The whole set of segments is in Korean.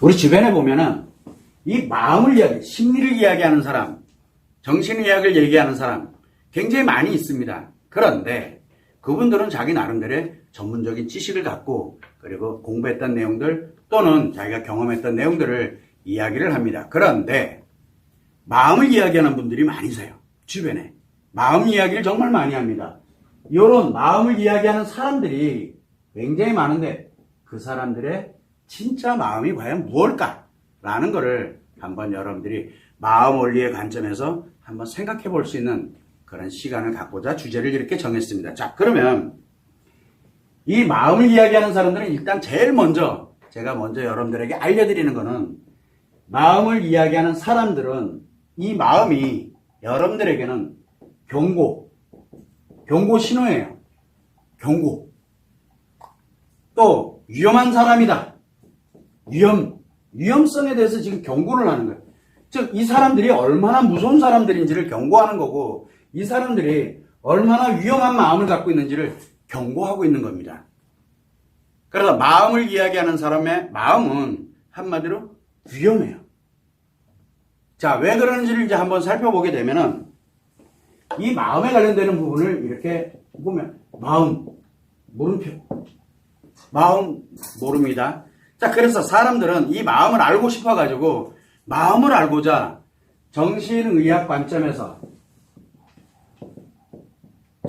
우리 주변에 보면은 이 마음을 이야기, 심리를 이야기하는 사람, 정신의학을 얘기하는 사람 굉장히 많이 있습니다. 그런데 그분들은 자기 나름대로의 전문적인 지식을 갖고 그리고 공부했던 내용들 또는 자기가 경험했던 내용들을 이야기를 합니다. 그런데 마음을 이야기하는 분들이 많으세요. 주변에. 마음 이야기를 정말 많이 합니다. 이런 마음을 이야기하는 사람들이 굉장히 많은데 그 사람들의 진짜 마음이 과연 무엇일까라는 것을 한번 여러분들이 마음 원리의 관점에서 한번 생각해 볼 수 있는 그런 시간을 갖고자 주제를 이렇게 정했습니다. 자, 그러면 이 마음을 이야기하는 사람들은 일단 제일 먼저 제가 먼저 여러분들에게 알려드리는 거는 마음을 이야기하는 사람들은 이 마음이 여러분들에게는 경고 신호예요. 경고. 또 위험한 사람이다. 위험성에 대해서 지금 경고를 하는 거예요. 즉 이 사람들이 얼마나 무서운 사람들인지를 경고하는 거고 이 사람들이 얼마나 위험한 마음을 갖고 있는지를 경고하고 있는 겁니다. 그래서 마음을 이야기하는 사람의 마음은 한마디로 위험해요. 자, 왜 그러는지를 이제 한번 살펴보게 되면은 이 마음에 관련되는 부분을 이렇게 보면 마음, 물음표. 마음 모릅니다. 자, 그래서 사람들은 이 마음을 알고 싶어가지고 마음을 알고자 정신의학 관점에서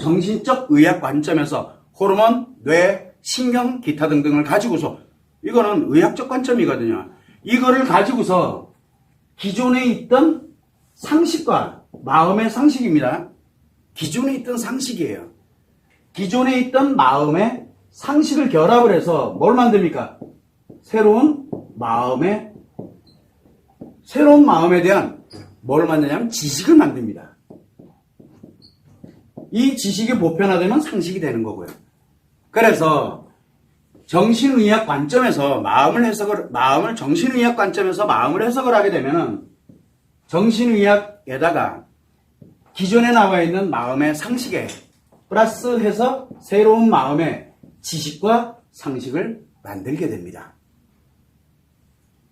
정신적 의학 관점에서 호르몬, 뇌, 신경, 기타 등등을 가지고서 이거는 의학적 관점이거든요. 이거를 가지고서 기존에 있던 상식과 마음의 상식입니다. 기존에 있던 상식이에요. 기존에 있던 마음의 상식을 결합을 해서 뭘 만듭니까? 새로운 마음에 대한 뭘 만드냐면 지식을 만듭니다. 이 지식이 보편화되면 상식이 되는 거고요. 그래서 정신의학 관점에서 마음을 정신의학 관점에서 마음을 해석을 하게 되면은 정신의학에다가 기존에 나와 있는 마음의 상식에 플러스해서 새로운 마음의 지식과 상식을 만들게 됩니다.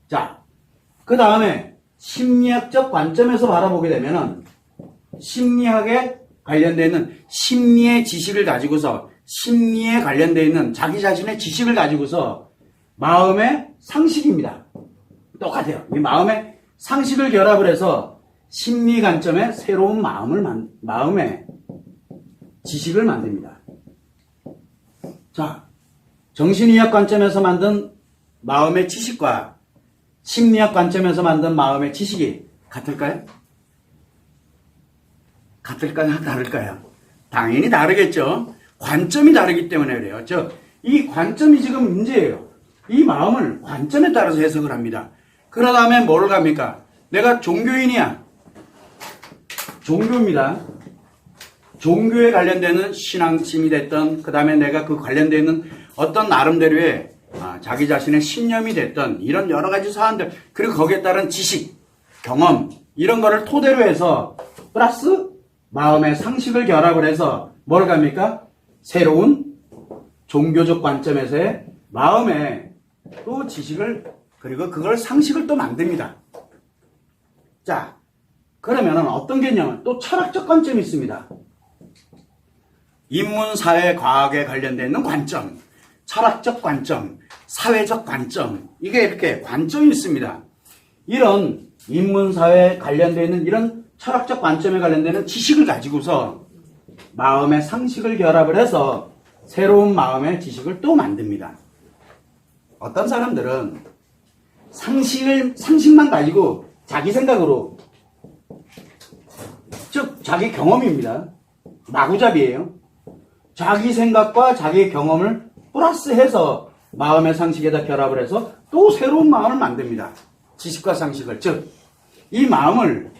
자, 그 다음에 심리학적 관점에서 바라보게 되면은 심리학에 관련되어 있는 심리의 지식을 가지고서 심리에 관련되어 있는 자기 자신의 지식을 가지고서 마음의 상식입니다. 똑같아요. 이 마음의 상식을 결합을 해서 심리 관점의 새로운 마음의 지식을 만듭니다. 자, 정신의학 관점에서 만든 마음의 지식과 심리학 관점에서 만든 마음의 지식이 같을까요? 같을까요? 다를까요? 당연히 다르겠죠. 관점이 다르기 때문에 그래요. 이 관점이 지금 문제예요. 이 마음을 관점에 따라서 해석을 합니다. 그러 다음에 뭘 갑니까? 내가 종교인이야. 종교입니다. 종교에 관련되는 신앙심이 됐던, 그 다음에 내가 그 관련되어 있는 어떤 나름대로의 자기 자신의 신념이 됐던 이런 여러 가지 사안들, 그리고 거기에 따른 지식, 경험, 이런 거를 토대로 해서 플러스 마음의 상식을 결합을 해서 뭘 갑니까? 새로운 종교적 관점에서의 마음의 또 지식을, 그리고 그걸 상식을 또 만듭니다. 자, 그러면은 어떤 개념은 또 철학적 관점이 있습니다. 인문, 사회, 과학에 관련되어 있는 관점, 철학적 관점, 사회적 관점, 이게 이렇게 관점이 있습니다. 이런 인문, 사회에 관련되어 있는 이런 철학적 관점에 관련되는 지식을 가지고서 마음의 상식을 결합을 해서 새로운 마음의 지식을 또 만듭니다. 어떤 사람들은 상식만 가지고 자기 생각으로, 즉 자기 경험입니다. 마구잡이에요. 자기 생각과 자기 경험을 플러스해서 마음의 상식에다 결합을 해서 또 새로운 마음을 만듭니다. 지식과 상식을. 즉, 이 마음을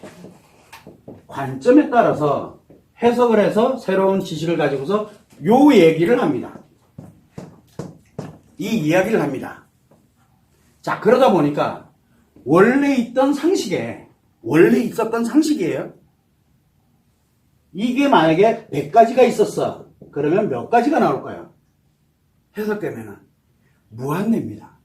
관점에 따라서 해석을 해서 새로운 지식을 가지고서 요 얘기를 합니다. 이 이야기를 합니다. 자, 그러다 보니까 원래 있었던 상식이에요. 이게 만약에 100가지가 있었어. 그러면 몇 가지가 나올까요? 해석되면은 무한대입니다.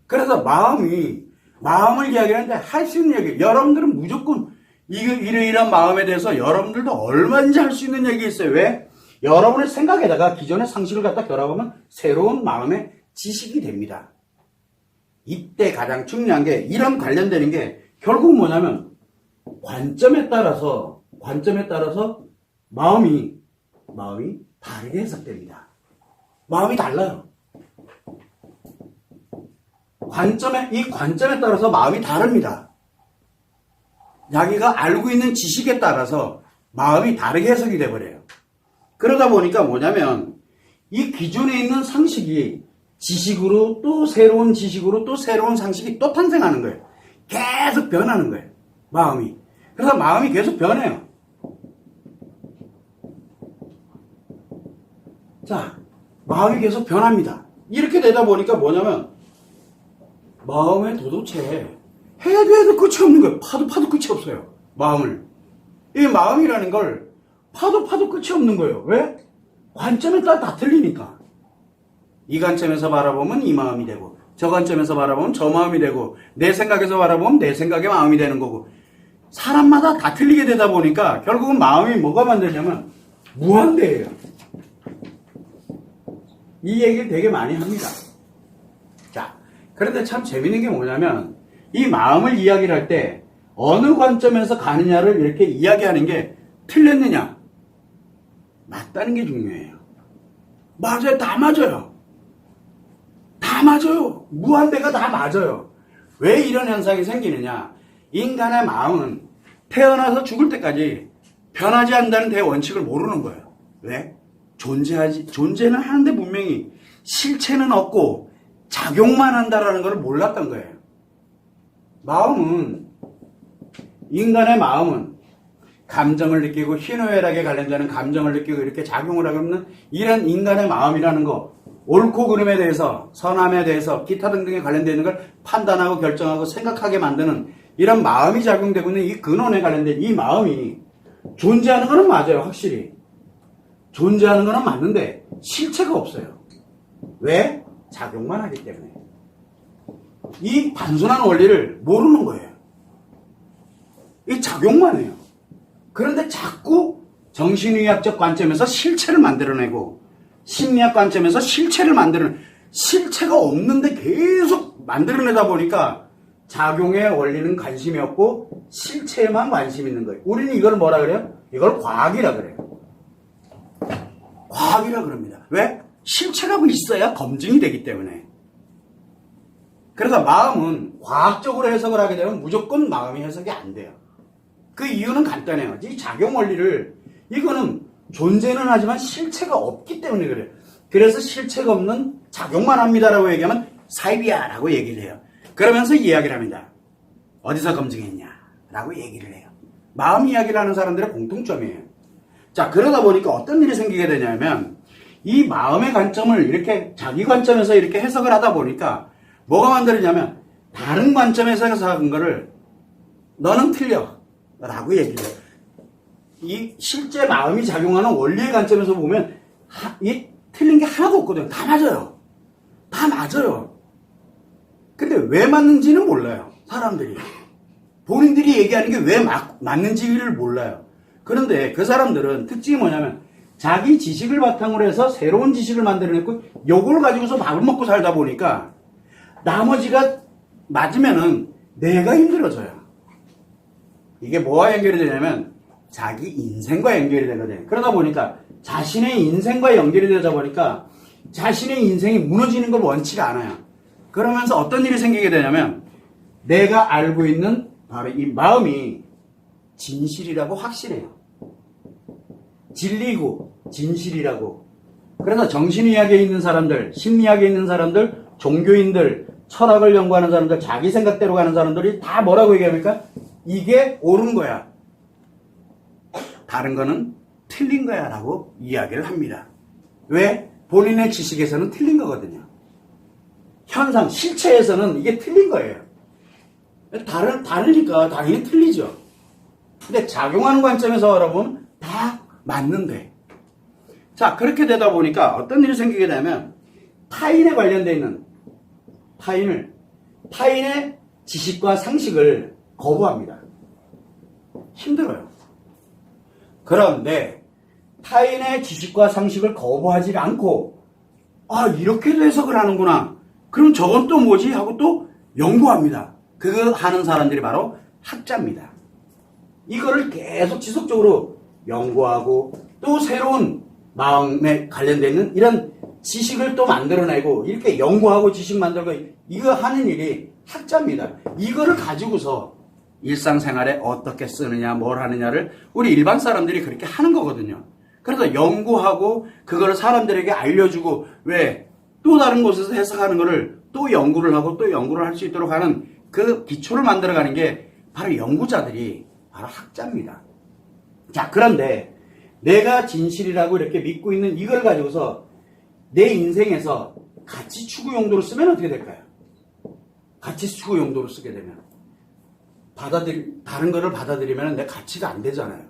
그래서 마음이 마음을 이야기하는데 할 수 있는 얘기. 여러분들은 무조건 이러이러한 마음에 대해서 여러분들도 얼마든지 할 수 있는 얘기 있어요. 왜? 여러분의 생각에다가 기존의 상식을 갖다 결합하면 새로운 마음의 지식이 됩니다. 이때 가장 중요한 게 이런 관련되는 게 결국 뭐냐면 관점에 따라서 마음이 다르게 해석됩니다. 마음이 달라요. 이 관점에 따라서 마음이 다릅니다. 자기가 알고 있는 지식에 따라서 마음이 다르게 해석이 돼버려요. 그러다 보니까 뭐냐면 이 기존에 있는 상식이 지식으로 또 새로운 지식으로 또 새로운 상식이 또 탄생하는 거예요. 계속 변하는 거예요. 마음이. 그래서 마음이 계속 변해요. 자, 마음이 계속 변합니다. 이렇게 되다 보니까 뭐냐면 마음에 도대체 해도 끝이 없는 거예요. 파도 끝이 없어요. 마음을. 이 마음이라는 걸 파도 끝이 없는 거예요. 왜? 관점에 따라 다 틀리니까. 이 관점에서 바라보면 이 마음이 되고 저 관점에서 바라보면 저 마음이 되고 내 생각에서 바라보면 내 생각의 마음이 되는 거고 사람마다 다 틀리게 되다 보니까 결국은 마음이 뭐가 만들냐면 무한대예요. 이 얘기를 되게 많이 합니다. 자, 그런데 참 재밌는 게 뭐냐면 이 마음을 이야기를 할 때 어느 관점에서 가느냐를 이렇게 이야기하는 게 틀렸느냐 맞다는 게 중요해요. 맞아요. 다 맞아요. 다 맞아요. 무한대가 다 맞아요. 왜 이런 현상이 생기느냐. 인간의 마음은 태어나서 죽을 때까지 변하지 않는다는 대원칙을 모르는 거예요. 왜? 존재는 하는데 분명히 실체는 없고 작용만 한다라는 걸 몰랐던 거예요. 인간의 마음은 감정을 느끼고 희노애락에 관련되는 감정을 느끼고 이렇게 작용을 하고 있는 이런 인간의 마음이라는 거 옳고 그름에 대해서 선함에 대해서 기타 등등에 관련되어 있는 걸 판단하고 결정하고 생각하게 만드는 이런 마음이 작용되고 있는 이 근원에 관련된 이 마음이 존재하는 거는 맞아요. 확실히 존재하는 거는 맞는데 실체가 없어요. 왜? 작용만 하기 때문에. 이 단순한 원리를 모르는 거예요. 이 작용만 해요. 그런데 자꾸 정신의학적 관점에서 실체를 만들어내고 심리학 관점에서 실체를 만드는 실체가 없는데 계속 만들어내다 보니까 작용의 원리는 관심이 없고 실체에만 관심이 있는 거예요. 우리는 이걸 뭐라 그래요? 이걸 과학이라 그래요. 과학이라 그럽니다. 왜? 실체가 있어야 검증이 되기 때문에. 그래서 마음은 과학적으로 해석을 하게 되면 무조건 마음이 해석이 안 돼요. 그 이유는 간단해요. 이 작용 원리를 이거는 존재는 하지만 실체가 없기 때문에 그래요. 그래서 실체가 없는 작용만 합니다라고 얘기하면 사이비야라고 얘기를 해요. 그러면서 이야기를 합니다. 어디서 검증했냐라고 얘기를 해요. 마음 이야기를 하는 사람들의 공통점이에요. 자, 그러다 보니까 어떤 일이 생기게 되냐면 이 마음의 관점을 이렇게 자기 관점에서 이렇게 해석을 하다 보니까 뭐가 만들어지냐면 다른 관점에서 해석한 거를 너는 틀려 라고 얘기를 해요. 이 실제 마음이 작용하는 원리의 관점에서 보면 이 틀린 게 하나도 없거든요. 다 맞아요. 다 맞아요. 근데 왜 맞는지는 몰라요. 사람들이. 본인들이 얘기하는 게 왜 맞는지를 몰라요. 그런데 그 사람들은 특징이 뭐냐면 자기 지식을 바탕으로 해서 새로운 지식을 만들어냈고 요걸 가지고서 밥을 먹고 살다 보니까 나머지가 맞으면은 내가 힘들어져요. 이게 뭐와 연결이 되냐면 자기 인생과 연결이 되거든요. 그러다 보니까 자신의 인생과 연결이 되다 보니까 자신의 인생이 무너지는 걸 원치가 않아요. 그러면서 어떤 일이 생기게 되냐면 내가 알고 있는 바로 이 마음이 진실이라고 확실해요. 진리고 진실이라고. 그래서 정신의학에 있는 사람들, 심리학에 있는 사람들, 종교인들, 철학을 연구하는 사람들, 자기 생각대로 가는 사람들이 다 뭐라고 얘기합니까? 이게 옳은 거야. 다른 거는 틀린 거야 라고 이야기를 합니다. 왜? 본인의 지식에서는 틀린 거거든요. 현상, 실체에서는 이게 틀린 거예요. 다르니까 당연히 틀리죠. 근데 작용하는 관점에서 알아보면 다 맞는데. 자, 그렇게 되다 보니까 어떤 일이 생기게 되면 타인에 관련되어 있는 타인의 지식과 상식을 거부합니다. 힘들어요. 그런데 타인의 지식과 상식을 거부하지 않고 이렇게도 해석을 하는구나. 그럼 저건 또 뭐지? 하고 또 연구합니다. 그거 하는 사람들이 바로 학자입니다. 이거를 계속 지속적으로 연구하고 또 새로운 마음에 관련되어 있는 이런 지식을 또 만들어내고 이렇게 연구하고 지식 만들고 이거 하는 일이 학자입니다. 이거를 가지고서 일상생활에 어떻게 쓰느냐 뭘 하느냐를 우리 일반 사람들이 그렇게 하는 거거든요. 그래서 연구하고 그거를 사람들에게 알려주고 왜 또 다른 곳에서 해석하는 거를 또 연구를 하고 또 연구를 할 수 있도록 하는 그 기초를 만들어가는 게 바로 연구자들이 바로 학자입니다. 자, 그런데 내가 진실이라고 이렇게 믿고 있는 이걸 가지고서 내 인생에서 가치 추구 용도로 쓰면 어떻게 될까요? 가치 추구 용도로 쓰게 되면 다른 거를 받아들이면 내 가치가 안 되잖아요.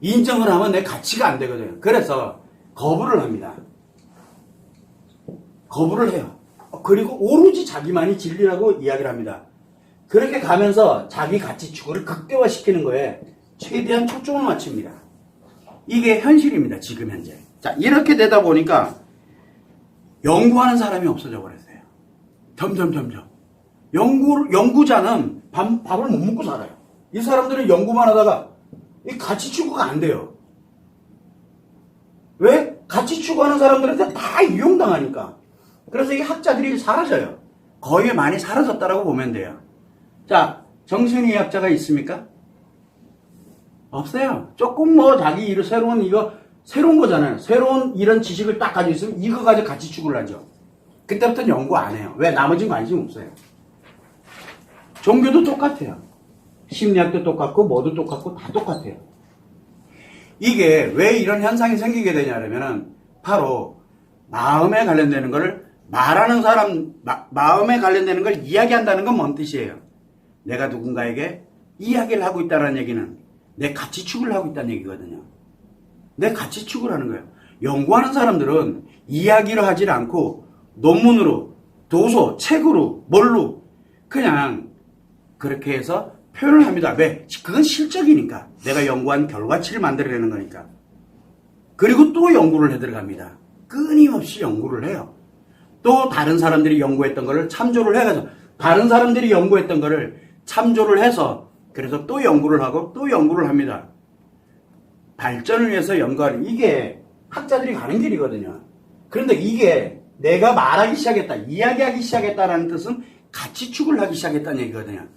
인정을 하면 내 가치가 안 되거든요. 그래서 거부를 합니다. 거부를 해요. 그리고 오로지 자기만이 진리라고 이야기를 합니다. 그렇게 가면서 자기 가치 추구를 극대화시키는 거에 최대한 초점을 맞춥니다. 이게 현실입니다. 지금 현재. 자, 이렇게 되다 보니까 연구하는 사람이 없어져 버렸어요. 점점. 연구자는 밥을 못 먹고 살아요. 이 사람들은 연구만 하다가 이 가치 추구가 안 돼요. 왜? 가치 추구하는 사람들한테 다 이용당하니까. 그래서 이 학자들이 사라져요. 거의 많이 사라졌다라고 보면 돼요. 자, 정신의학자가 있습니까? 없어요. 조금 자기 일 새로운 거잖아요. 새로운 이런 지식을 딱 가지고 있으면 이거 가지고 가치 추구를 하죠. 그때부터는 연구 안 해요. 왜? 나머지는 관심 없어요. 종교도 똑같아요. 심리학도 똑같고 뭐도 똑같고 다 똑같아요. 이게 왜 이런 현상이 생기게 되냐면은 바로 마음에 관련되는 거를 말하는 사람, 마음에 관련되는 걸 이야기한다는 건 뭔 뜻이에요? 내가 누군가에게 이야기를 하고 있다는 얘기는 내 가치 추구를 하고 있다는 얘기거든요. 내 가치 추구를 하는 거예요. 연구하는 사람들은 이야기를 하지 않고 논문으로, 도서, 책으로, 뭘로 그냥 그렇게 해서 표현을 합니다. 왜? 그건 실적이니까. 내가 연구한 결과치를 만들어내는 거니까. 그리고 또 연구를 해 들어갑니다. 끊임없이 연구를 해요. 또 다른 사람들이 연구했던 거를 참조를 해가지고 다른 사람들이 연구했던 거를 참조를 해서 그래서 또 연구를 하고 또 연구를 합니다. 발전을 위해서 연구하는 이게 학자들이 가는 길이거든요. 그런데 이게 내가 말하기 시작했다, 이야기하기 시작했다라는 뜻은 가치 추구를 하기 시작했다는 얘기거든요.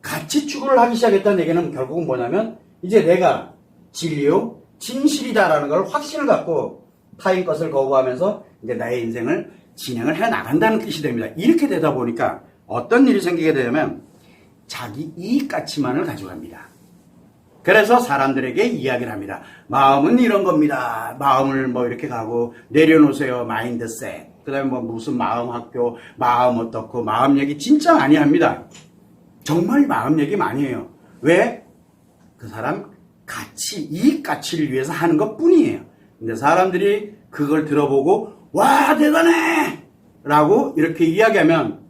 가치 추구를 하기 시작했다는 얘기는 결국은 뭐냐면 이제 내가 진리요, 진실이다라는 걸 확신을 갖고 타인 것을 거부하면서 이제 나의 인생을 진행을 해 나간다는 뜻이 됩니다. 이렇게 되다 보니까 어떤 일이 생기게 되냐면 자기 이익 가치만을 가져갑니다. 그래서 사람들에게 이야기를 합니다. 마음은 이런 겁니다. 마음을 이렇게 가고 내려놓으세요. 마인드셋. 그 다음에 무슨 마음 학교, 마음 어떻고, 마음 얘기 진짜 많이 합니다. 정말 마음 얘기 많이 해요. 왜? 그 사람 가치, 이익 가치를 위해서 하는 것 뿐이에요. 근데 사람들이 그걸 들어보고 와 대단해! 라고 이렇게 이야기하면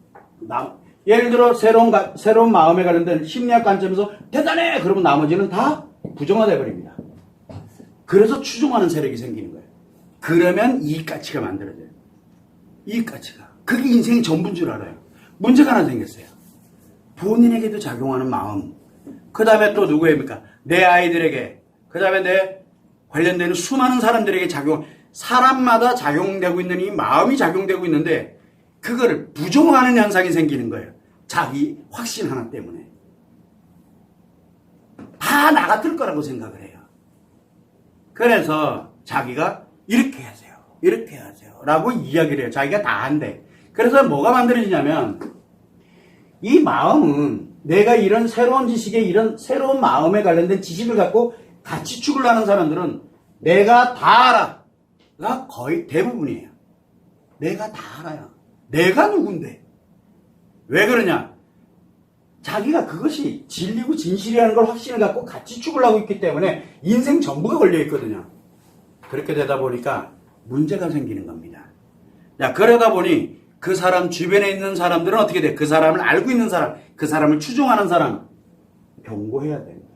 예를 들어 새로운 마음에 관련된 심리학 관점에서 대단해! 그러면 나머지는 다 부정화돼 버립니다. 그래서 추종하는 세력이 생기는 거예요. 그러면 이익 가치가 만들어져요. 이익 가치가. 그게 인생의 전부인 줄 알아요. 문제가 하나 생겼어요. 본인에게도 작용하는 마음. 그 다음에 또 누구입니까? 내 아이들에게. 그 다음에 내 관련되는 수많은 사람들에게 사람마다 작용되고 있는 이 마음이 작용되고 있는데 그거를 부정하는 현상이 생기는 거예요. 자기 확신 하나 때문에. 다 나 같을 거라고 생각을 해요. 그래서 자기가 이렇게 하세요. 이렇게 하세요. 라고 이야기를 해요. 자기가 다 한대. 그래서 뭐가 만들어지냐면 이 마음은 내가 이런 새로운 지식에 이런 새로운 마음에 관련된 지식을 갖고 가치 추구를 하는 사람들은 내가 다 알아가 거의 대부분이에요. 내가 다 알아요. 내가 누군데? 왜 그러냐? 자기가 그것이 진리고 진실이라는 걸 확신을 갖고 가치 추구를 하고 있기 때문에 인생 전부가 걸려 있거든요. 그렇게 되다 보니까 문제가 생기는 겁니다. 자, 그러다 보니 그 사람 주변에 있는 사람들은 어떻게 돼? 그 사람을 알고 있는 사람, 그 사람을 추종하는 사람 경고해야 됩니다.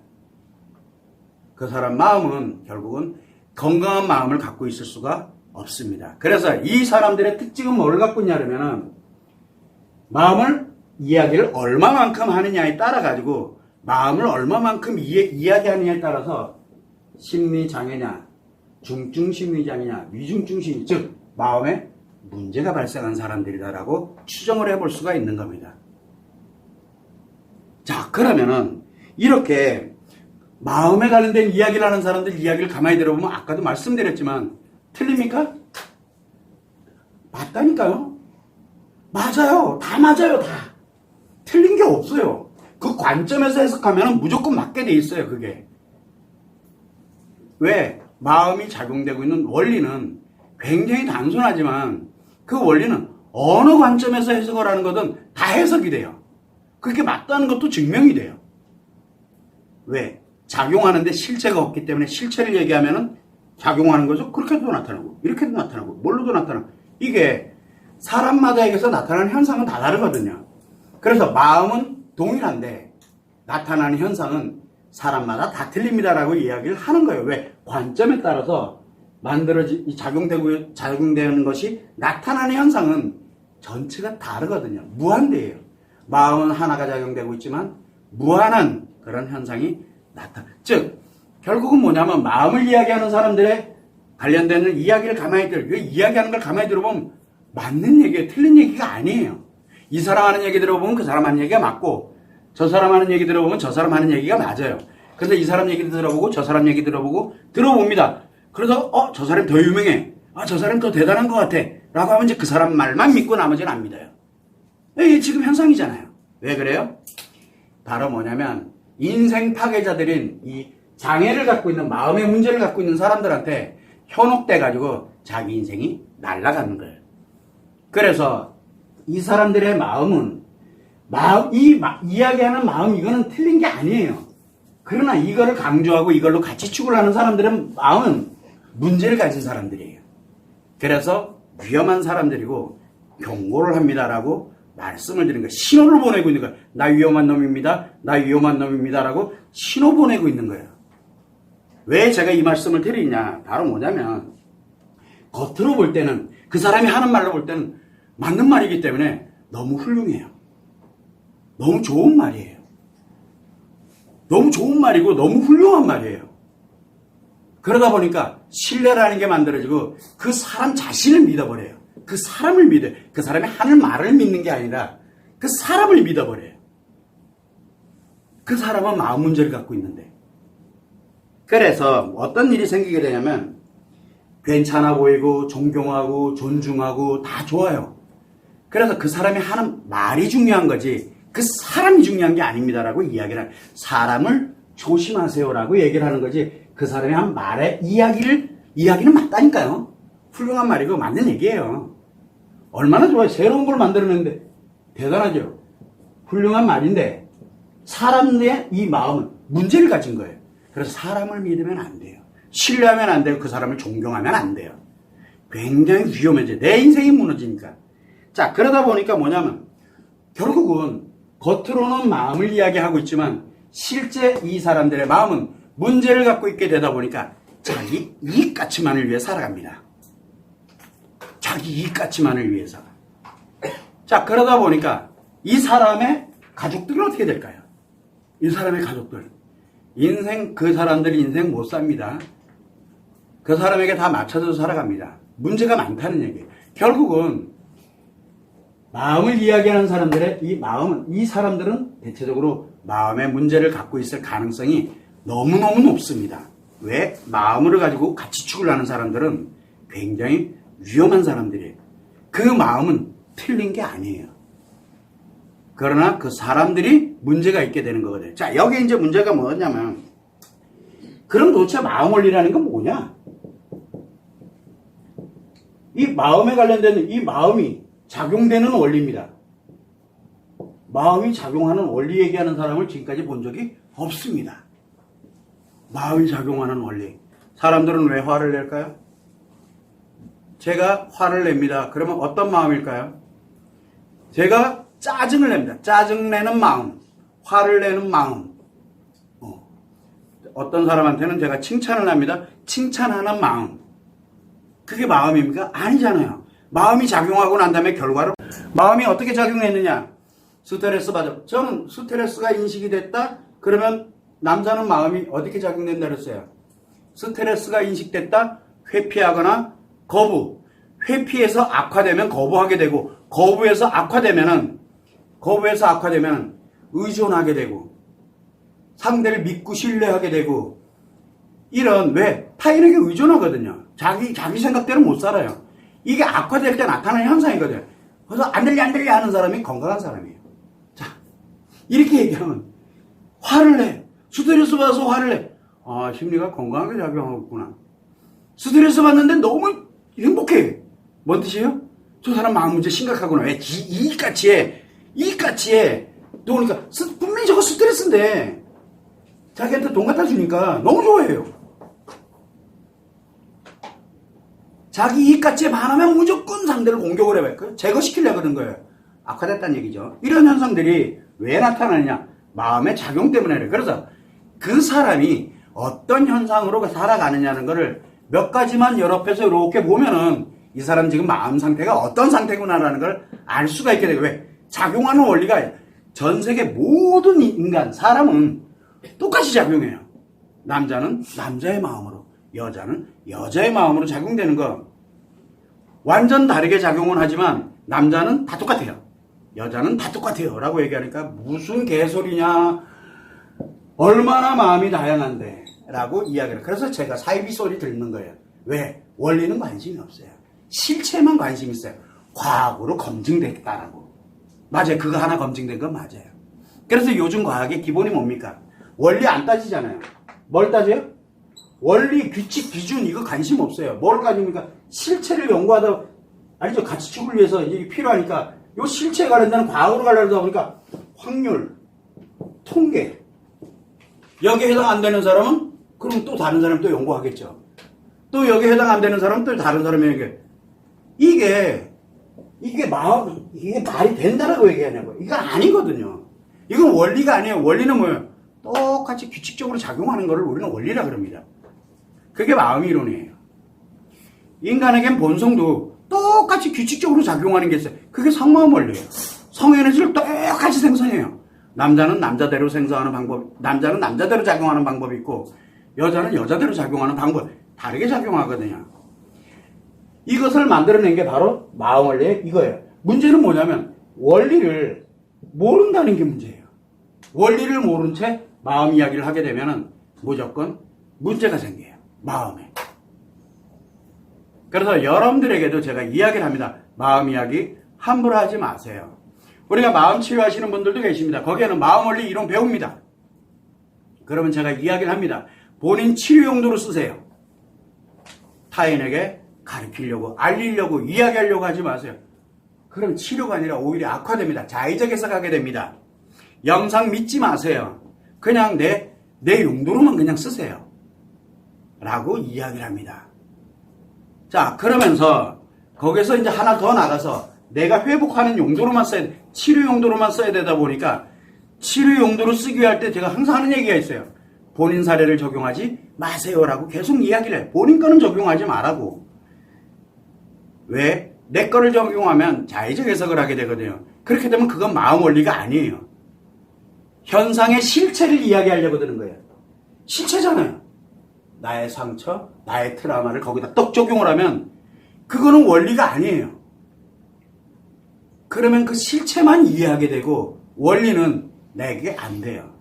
그 사람 마음은 결국은 건강한 마음을 갖고 있을 수가 없습니다. 그래서 이 사람들의 특징은 뭘 갖고 있냐면은 이야기를 얼마만큼 하느냐에 따라 가지고 마음을 얼마만큼 이야기하느냐에 따라서 심리장애냐, 중증 심리장애냐, 위중증 심리, 즉 마음에 문제가 발생한 사람들이다라고 추정을 해볼 수가 있는 겁니다. 자, 그러면은 이렇게 마음에 관련된 이야기를 하는 사람들 이야기를 가만히 들어보면 아까도 말씀드렸지만 틀립니까? 맞다니까요. 맞아요. 다 맞아요. 다. 틀린 게 없어요. 그 관점에서 해석하면 무조건 맞게 돼 있어요. 그게. 왜? 마음이 작용되고 있는 원리는 굉장히 단순하지만 그 원리는 어느 관점에서 해석을 하는 거든 다 해석이 돼요. 그렇게 맞다는 것도 증명이 돼요. 왜? 작용하는데 실체가 없기 때문에 실체를 얘기하면은 작용하는 거죠. 그렇게도 나타나고 이렇게도 나타나고 뭘로도 나타나고 이게 사람마다에게서 나타나는 현상은 다 다르거든요. 그래서 마음은 동일한데 나타나는 현상은 사람마다 다 틀립니다라고 이야기를 하는 거예요. 왜? 관점에 따라서 작용되는 것이 나타나는 현상은 전체가 다르거든요. 무한대예요. 마음은 하나가 작용되고 있지만 무한한 그런 현상이 즉 결국은 뭐냐면 마음을 이야기하는 사람들의 관련되는 이야기를 이야기하는 걸 가만히 들어보면 맞는 얘기예요. 틀린 얘기가 아니에요. 이 사람 하는 얘기 들어보면 그 사람 하는 얘기가 맞고 저 사람 하는 얘기 들어보면 저 사람 하는 얘기가 맞아요. 그래서 이 사람 얘기 들어보고 저 사람 얘기 들어봅니다. 그래서 저 사람이 더 유명해. 저 사람이 더 대단한 것 같아. 라고 하면 이제 그 사람 말만 믿고 나머지는 안 믿어요. 이게 지금 현상이잖아요. 왜 그래요? 바로 뭐냐면 인생 파괴자들인 이 장애를 갖고 있는 마음의 문제를 갖고 있는 사람들한테 현혹돼가지고 자기 인생이 날아가는 거예요. 그래서 이 사람들의 마음은 이야기하는 마음 이거는 틀린 게 아니에요. 그러나 이거를 강조하고 이걸로 같이 추구하는 사람들은 마음은 문제를 가진 사람들이에요. 그래서 위험한 사람들이고 경고를 합니다라고 말씀을 드리는 거예요. 신호를 보내고 있는 거예요. 나 위험한 놈입니다. 나 위험한 놈입니다라고 신호 보내고 있는 거예요. 왜 제가 이 말씀을 드리냐? 바로 뭐냐면 겉으로 볼 때는 그 사람이 하는 말로 볼 때는 맞는 말이기 때문에 너무 훌륭해요. 너무 좋은 말이에요. 너무 좋은 말이고 너무 훌륭한 말이에요. 그러다 보니까 신뢰라는 게 만들어지고 그 사람 자신을 믿어버려요. 그 사람을 믿어요. 그 사람이 하는 말을 믿는 게 아니라 그 사람을 믿어버려요. 그 사람은 마음 문제를 갖고 있는데. 그래서 어떤 일이 생기게 되냐면 괜찮아 보이고 존경하고 존중하고 다 좋아요. 그래서 그 사람이 하는 말이 중요한 거지 그 사람이 중요한 게 아닙니다라고 이야기를 하는 사람을 조심하세요라고 얘기를 하는 거지 그 사람이 한 말의 이야기는 맞다니까요. 훌륭한 말이고 맞는 얘기예요. 얼마나 좋아요. 새로운 걸 만들어내는데 대단하죠. 훌륭한 말인데 사람의 이 마음은 문제를 가진 거예요. 그래서 사람을 믿으면 안 돼요. 신뢰하면 안 돼요. 그 사람을 존경하면 안 돼요. 굉장히 위험해져요. 내 인생이 무너지니까. 자, 그러다 보니까 뭐냐면 결국은 겉으로는 마음을 이야기하고 있지만 실제 이 사람들의 마음은 문제를 갖고 있게 되다 보니까 자기 이익가치만을 위해 살아갑니다. 자기 이익가치만을 위해서. 자, 그러다 보니까 이 사람의 가족들은 어떻게 될까요? 이 사람의 가족들. 그 사람들 인생 못 삽니다. 그 사람에게 다 맞춰서 살아갑니다. 문제가 많다는 얘기예요. 결국은 마음을 이야기하는 사람들의 이 사람들은 대체적으로 마음의 문제를 갖고 있을 가능성이 너무너무 높습니다. 왜? 마음을 가지고 같이 축을 하는 사람들은 굉장히 위험한 사람들이에요. 그 마음은 틀린 게 아니에요. 그러나 그 사람들이 문제가 있게 되는 거거든요. 자, 여기 이제 문제가 뭐냐면, 그럼 도대체 마음 원리라는 건 뭐냐? 이 마음에 관련된 이 마음이 작용되는 원리입니다. 마음이 작용하는 원리 얘기하는 사람을 지금까지 본 적이 없습니다. 마음이 작용하는 원리. 사람들은 왜 화를 낼까요? 제가 화를 냅니다. 그러면 어떤 마음일까요? 제가 짜증을 냅니다. 짜증내는 마음, 화를 내는 마음. 어떤 사람한테는 제가 칭찬을 합니다. 칭찬하는 마음. 그게 마음입니까? 아니잖아요. 마음이 작용하고 난 다음에 결과로 마음이 어떻게 작용했느냐? 스트레스 받아. 저는 스트레스가 인식이 됐다? 그러면 남자는 마음이 어떻게 작용된다 그랬어요? 스트레스가 인식됐다? 회피하거나 거부. 회피해서 악화되면 거부하게 되고, 거부해서 악화되면 의존하게 되고, 상대를 믿고 신뢰하게 되고, 이런, 왜? 타인에게 의존하거든요. 자기 생각대로 못 살아요. 이게 악화될 때 나타나는 현상이거든요. 그래서 안 들려 하는 사람이 건강한 사람이에요. 자, 이렇게 얘기하면, 화를 내. 스트레스 받아서 화를 내. 아, 심리가 건강하게 작용하고 있구나. 스트레스 받는데 너무 행복해. 뭔 뜻이에요? 저 사람 마음 문제 심각하구나. 왜? 이익같이 해. 또 그러니까, 분명히 저거 스트레스인데, 자기한테 돈 갖다 주니까 너무 좋아해요. 자기 이익같이 반하면 무조건 상대를 공격을 해봐요. 제거시키려고 그러는 거예요. 악화됐다는 얘기죠. 이런 현상들이 왜 나타나느냐? 마음의 작용 때문에 그래요. 그래서 그 사람이 어떤 현상으로 살아가느냐는 거를 몇 가지만 연합해서 이렇게 보면은 이 사람 지금 마음 상태가 어떤 상태구나라는 걸 알 수가 있게 되고, 왜? 작용하는 원리가 전 세계 모든 인간, 사람은 똑같이 작용해요. 남자는 남자의 마음으로, 여자는 여자의 마음으로 작용되는 거. 완전 다르게 작용은 하지만 남자는 다 똑같아요. 여자는 다 똑같아요. 라고 얘기하니까 무슨 개소리냐. 얼마나 마음이 다양한데. 라고 이야기를. 그래서 제가 사이비 소리 듣는 거예요. 왜? 원리는 관심이 없어요. 실체만 관심이 있어요. 과학으로 검증됐다라고. 맞아요. 그거 하나 검증된 건 맞아요. 그래서 요즘 과학의 기본이 뭡니까? 원리 안 따지잖아요. 뭘 따져요? 원리, 규칙, 기준 이거 관심 없어요. 뭘 따집니까? 실체를 연구하다, 아니죠. 가치축을 위해서 이게 필요하니까 요 실체에 관련된 과학으로 가려다 보니까 확률, 통계 여기에 해당 안 되는 사람은 그럼 또 다른 사람이 또 연구하겠죠. 또 여기에 해당 안 되는 사람은 또 다른 사람에게. 이게 말이 된다라고 얘기하냐고요. 이거 아니거든요. 이건 원리가 아니에요. 원리는 뭐예요? 똑같이 규칙적으로 작용하는 것을 우리는 원리라 그럽니다. 그게 마음 이론이에요. 인간에겐 본성도 똑같이 규칙적으로 작용하는 게 있어요. 그게 성마음 원리예요. 성에너지를 똑같이 생성해요. 남자는 남자대로 생성하는 방법, 남자는 남자대로 작용하는 방법이 있고, 여자는 여자대로 작용하는 방법, 다르게 작용하거든요. 이것을 만들어낸 게 바로 마음 원리의 이거예요. 문제는 뭐냐면, 원리를 모른다는 게 문제예요. 원리를 모른 채 마음 이야기를 하게 되면은 무조건 문제가 생겨요. 마음에. 그래서 여러분들에게도 제가 이야기를 합니다. 마음 이야기 함부로 하지 마세요. 우리가 마음 치료하시는 분들도 계십니다. 거기에는 마음 원리 이론 배웁니다. 그러면 제가 이야기를 합니다. 본인 치료 용도로 쓰세요. 타인에게 가르치려고, 알리려고, 이야기하려고 하지 마세요. 그럼 치료가 아니라 오히려 악화됩니다. 자의적 해석하게 됩니다. 영상 믿지 마세요. 그냥 내 용도로만 그냥 쓰세요. 라고 이야기를 합니다. 자, 그러면서 거기서 이제 하나 더 나가서 내가 회복하는 용도로만 써야 돼. 치료 용도로만 써야 되다 보니까 치료 용도로 쓰기 할 때 제가 항상 하는 얘기가 있어요. 본인 사례를 적용하지 마세요라고 계속 이야기를 해요. 본인 거는 적용하지 말라고. 왜? 내 거를 적용하면 자의적 해석을 하게 되거든요. 그렇게 되면 그건 마음 원리가 아니에요. 현상의 실체를 이야기하려고 드는 거예요. 실체잖아요. 나의 상처, 나의 트라우마를 거기다 떡 적용을 하면 그거는 원리가 아니에요. 그러면 그 실체만 이해하게 되고 원리는 내게 안 돼요.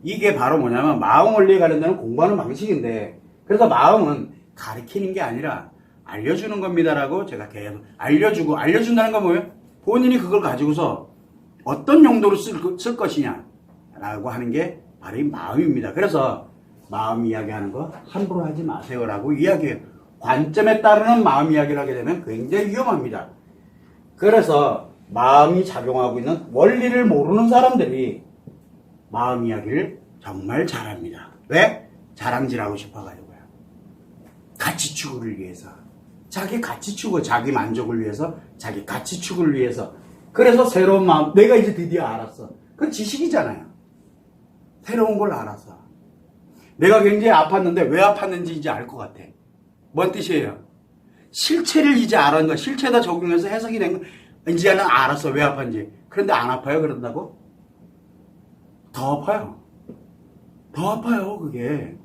이게 바로 뭐냐면 마음 원리에 관련된 공부하는 방식인데, 그래서 마음은 가르치는 게 아니라 알려주는 겁니다라고 제가 계속 알려준다는 건 뭐예요? 본인이 그걸 가지고서 어떤 용도로 쓸 것이냐라고 하는 게 바로 이 마음입니다. 그래서 마음 이야기하는 거 함부로 하지 마세요라고 이야기해요. 관점에 따르는 마음 이야기를 하게 되면 굉장히 위험합니다. 그래서 마음이 작용하고 있는 원리를 모르는 사람들이 마음 이야기를 정말 잘합니다. 왜? 자랑질하고 싶어가지고요. 가치 추구를 위해서, 자기 가치 추구, 자기 만족을 위해서, 자기 가치 추구를 위해서 그래서 새로운 마음, 내가 이제 드디어 알았어. 그건 지식이잖아요. 새로운 걸 알았어. 내가 굉장히 아팠는데 왜 아팠는지 이제 알 것 같아. 뭔 뜻이에요? 실체를 이제 알았는 거야. 실체에다 적용해서 해석이 된 거. 이제는 알았어. 왜 아팠는지. 그런데 안 아파요? 그런다고? 더 아파요. 더 아파요. 그게.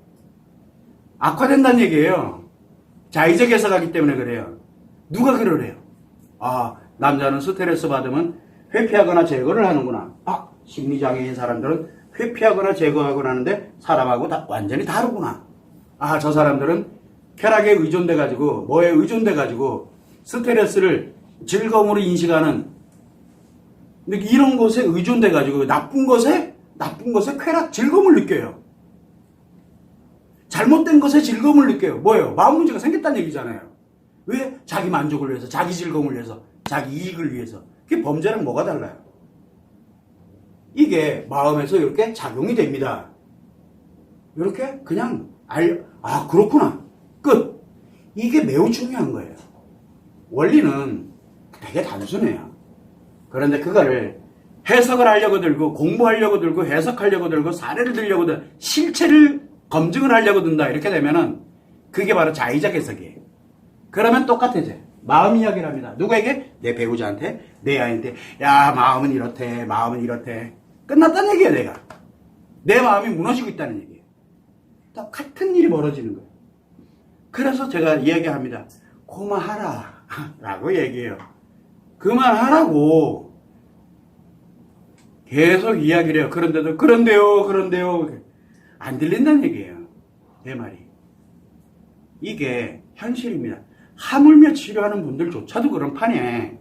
악화된다는 얘기예요. 자의적 해석하기 때문에 그래요. 누가 그러래요? 아, 남자는 스트레스 받으면 회피하거나 제거를 하는구나. 아, 심리장애인 사람들은 회피하거나 제거하거나 하는데 사람하고 완전히 다르구나. 아, 저 사람들은 쾌락에 의존돼가지고, 뭐에 의존돼가지고, 스트레스를 즐거움으로 인식하는, 근데 이런 것에 의존돼가지고, 나쁜 것에 쾌락, 즐거움을 느껴요. 잘못된 것에 즐거움을 느껴요. 뭐예요? 마음 문제가 생겼다는 얘기잖아요. 왜? 자기 만족을 위해서, 자기 즐거움을 위해서, 자기 이익을 위해서. 그게 범죄랑 뭐가 달라요? 이게 마음에서 이렇게 작용이 됩니다. 이렇게 그냥 아, 그렇구나. 끝. 이게 매우 중요한 거예요. 원리는 되게 단순해요. 그런데 그거를 해석을 하려고 들고, 공부하려고 들고, 해석하려고 들고, 사례를 들려고 들고, 실체를 검증을 하려고 든다. 이렇게 되면은 그게 바로 자의적 해석이에요. 그러면 똑같아져. 마음 이야기를 합니다. 누구에게? 내 배우자한테, 내 아이한테. 야, 마음은 이렇대, 마음은 이렇대. 끝났다는 얘기야, 내가. 내 마음이 무너지고 있다는 얘기예요. 똑같은 일이 벌어지는 거예요. 그래서 제가 이야기합니다. 그만하라. 라고 얘기해요. 그만하라고. 계속 이야기를 해요. 그런데요. 안 들린다는 얘기예요. 내 말이. 이게 현실입니다. 하물며 치료하는 분들조차도 그런 판에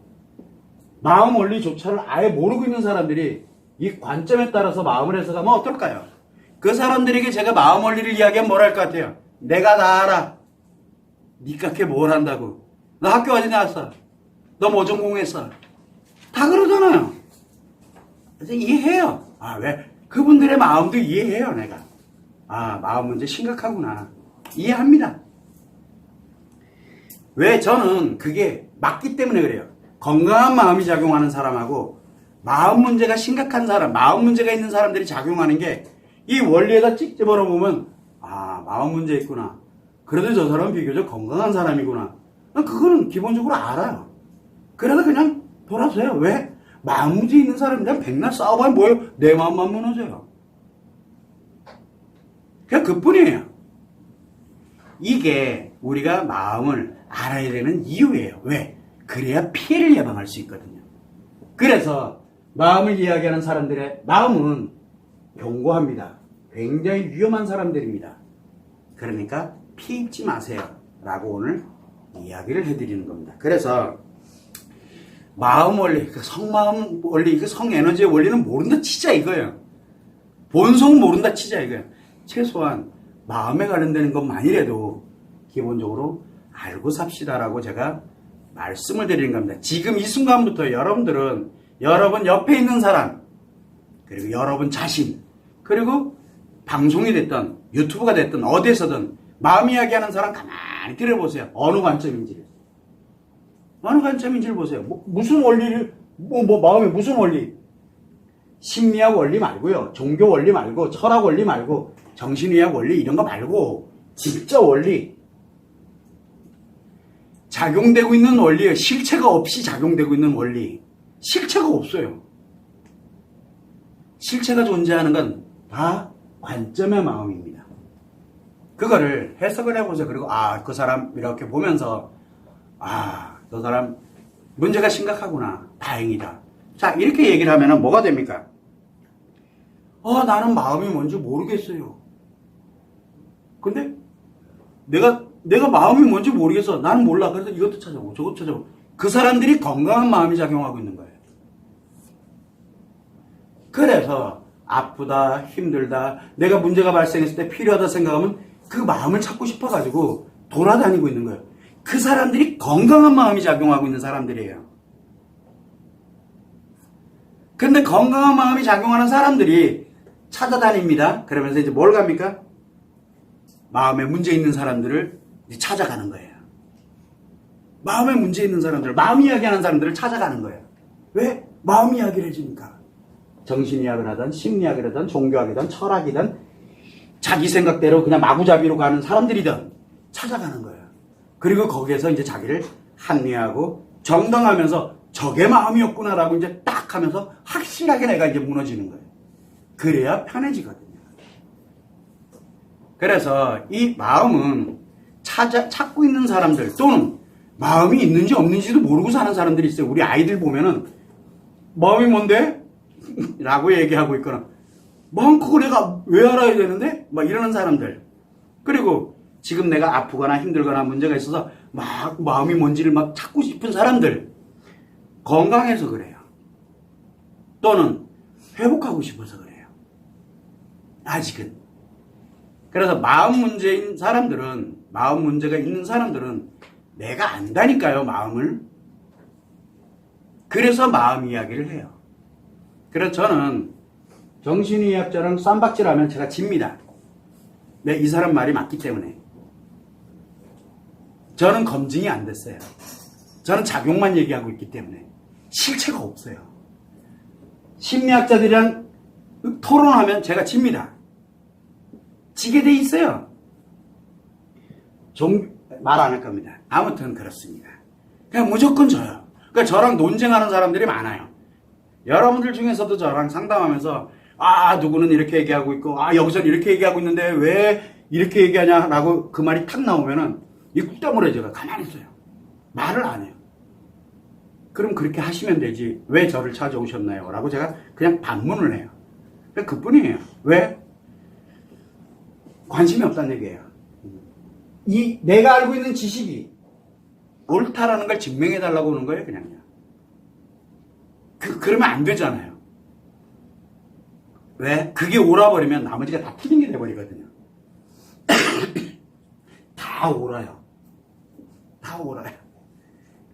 마음 원리조차를 아예 모르고 있는 사람들이 이 관점에 따라서 마음을 해석하면 어떨까요? 그 사람들에게 제가 마음 원리를 이야기하면 뭘 할 것 같아요? 내가 다 알아. 니가 그게 뭘 한다고. 너 학교 어디 나왔어? 너 뭐 전공했어? 다 그러잖아요. 그래서 이해해요. 아, 왜? 그분들의 마음도 이해해요, 내가. 아, 마음 문제 심각하구나. 이해합니다. 왜? 저는 그게 맞기 때문에 그래요. 건강한 마음이 작용하는 사람하고 마음 문제가 심각한 사람, 마음 문제가 있는 사람들이 작용하는 게 이 원리에다 찍 집어넣으면 아, 마음 문제 있구나. 그래도 저 사람은 비교적 건강한 사람이구나. 그거는 기본적으로 알아요. 그래서 그냥 돌아서요. 왜? 마음 문제 있는 사람이랑 백날 싸워봐야 뭐예요? 내 마음만 무너져요. 그냥 그뿐이에요. 이게 우리가 마음을 알아야 되는 이유예요. 왜? 그래야 피해를 예방할 수 있거든요. 그래서 마음을 이야기하는 사람들의 마음은 견고합니다. 굉장히 위험한 사람들입니다. 그러니까 피 입지 마세요. 라고 오늘 이야기를 해드리는 겁니다. 그래서 마음 원리, 그 성마음 원리, 그 성에너지의 원리는 모른다 치자 이거예요. 본성 모른다 치자 이거예요. 최소한 마음에 관련되는 것만이라도 기본적으로 알고 삽시다라고 제가 말씀을 드리는 겁니다. 지금 이 순간부터 여러분들은 여러분 옆에 있는 사람, 그리고 여러분 자신, 그리고 방송이 됐든 유튜브가 됐든 어디에서든 마음 이야기하는 사람 가만히 들여보세요. 어느 관점인지를. 어느 관점인지를 보세요. 무슨 원리를, 마음에 무슨 원리? 심리학 원리 말고요. 종교 원리 말고, 철학 원리 말고, 정신의학 원리 이런 거 말고, 진짜 원리. 작용되고 있는 원리예요. 실체가 없이 작용되고 있는 원리. 실체가 없어요. 실체가 존재하는 건 다 관점의 마음입니다. 그거를 해석을 해보세요. 그리고 그 사람 이렇게 보면서 저 사람 문제가 심각하구나. 다행이다. 자, 이렇게 얘기를 하면 뭐가 됩니까? 나는 마음이 뭔지 모르겠어요. 근데 내가 마음이 뭔지 모르겠어. 나는 몰라. 그래서 이것도 찾아보고 저것도 찾아보고. 그 사람들이 건강한 마음이 작용하고 있는 거예요. 그래서 아프다, 힘들다, 내가 문제가 발생했을 때 필요하다 생각하면 그 마음을 찾고 싶어가지고 돌아다니고 있는 거예요. 그 사람들이 건강한 마음이 작용하고 있는 사람들이에요. 근데 건강한 마음이 작용하는 사람들이 찾아다닙니다. 그러면서 이제 뭘 갑니까? 마음에 문제 있는 사람들을 찾아가는 거예요. 마음에 문제 있는 사람들, 마음 이야기하는 사람들을 찾아가는 거예요. 왜? 마음 이야기를 해주니까. 정신이야기를 하든 심리학이든 종교학이든 철학이든 자기 생각대로 그냥 마구잡이로 가는 사람들이든 찾아가는 거예요. 그리고 거기에서 이제 자기를 합리화하고 정당하면서 저게 마음이었구나라고 이제 딱 하면서 확실하게 내가 이제 무너지는 거예요. 그래야 편해지거든요. 그래서 이 마음은 찾고 있는 사람들 또는 마음이 있는지 없는지도 모르고 사는 사람들이 있어요. 우리 아이들 보면은 마음이 뭔데? 라고 얘기하고 있거나 마음 그거 내가 왜 알아야 되는데? 막 이러는 사람들. 그리고 지금 내가 아프거나 힘들거나 문제가 있어서 막 마음이 뭔지를 막 찾고 싶은 사람들. 건강해서 그래요. 또는 회복하고 싶어서 그래요. 아직은. 그래서 마음 문제인 사람들은, 마음 문제가 있는 사람들은 내가 안다니까요, 마음을. 그래서 마음 이야기를 해요. 그래서 저는 정신의학자랑 쌈박질하면 제가 집니다. 이 사람 말이 맞기 때문에. 저는 검증이 안 됐어요. 저는 작용만 얘기하고 있기 때문에. 실체가 없어요. 심리학자들이랑 토론하면 제가 집니다. 지게 돼 있어요. 말 안 할 겁니다. 아무튼 그렇습니다. 그냥 무조건 져요. 그러니까 저랑 논쟁하는 사람들이 많아요. 여러분들 중에서도 저랑 상담하면서 누구는 이렇게 얘기하고 있고 여기서는 이렇게 얘기하고 있는데 왜 이렇게 얘기하냐라고 그 말이 탁 나오면은 입 다물어요. 제가 가만히 있어요. 말을 안 해요. 그럼 그렇게 하시면 되지. 왜 저를 찾아오셨나요? 라고 제가 그냥 반문을 해요. 그뿐이에요. 왜? 관심이 없다는 얘기예요. 내가 알고 있는 지식이 옳다라는 걸 증명해달라고 하는 거예요, 그냥요. 그러면 안 되잖아요. 왜? 그게 옳아버리면 나머지가 다 틀린 게 돼버리거든요. 다 옳아요. 다 옳아요.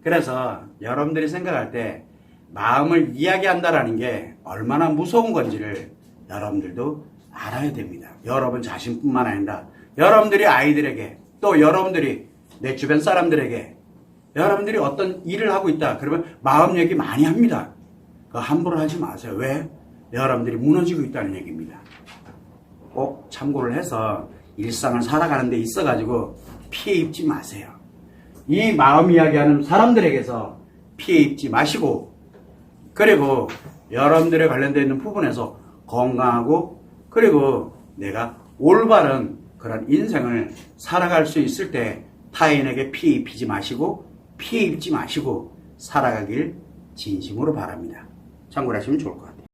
그래서 여러분들이 생각할 때 마음을 이야기한다라는 게 얼마나 무서운 건지를 여러분들도 알아야 됩니다. 여러분 자신뿐만 아니라 여러분들이 아이들에게 또 여러분들이 내 주변 사람들에게 여러분들이 어떤 일을 하고 있다. 그러면 마음 얘기 많이 합니다. 그거 함부로 하지 마세요. 왜? 여러분들이 무너지고 있다는 얘기입니다. 꼭 참고를 해서 일상을 살아가는 데 있어가지고 피해 입지 마세요. 이 마음 이야기하는 사람들에게서 피해 입지 마시고 그리고 여러분들에 관련되어 있는 부분에서 건강하고 그리고 내가 올바른 그런 인생을 살아갈 수 있을 때 타인에게 피해 입히지 마시고 피해 입지 마시고 살아가길 진심으로 바랍니다. 참고를 하시면 좋을 것 같아요.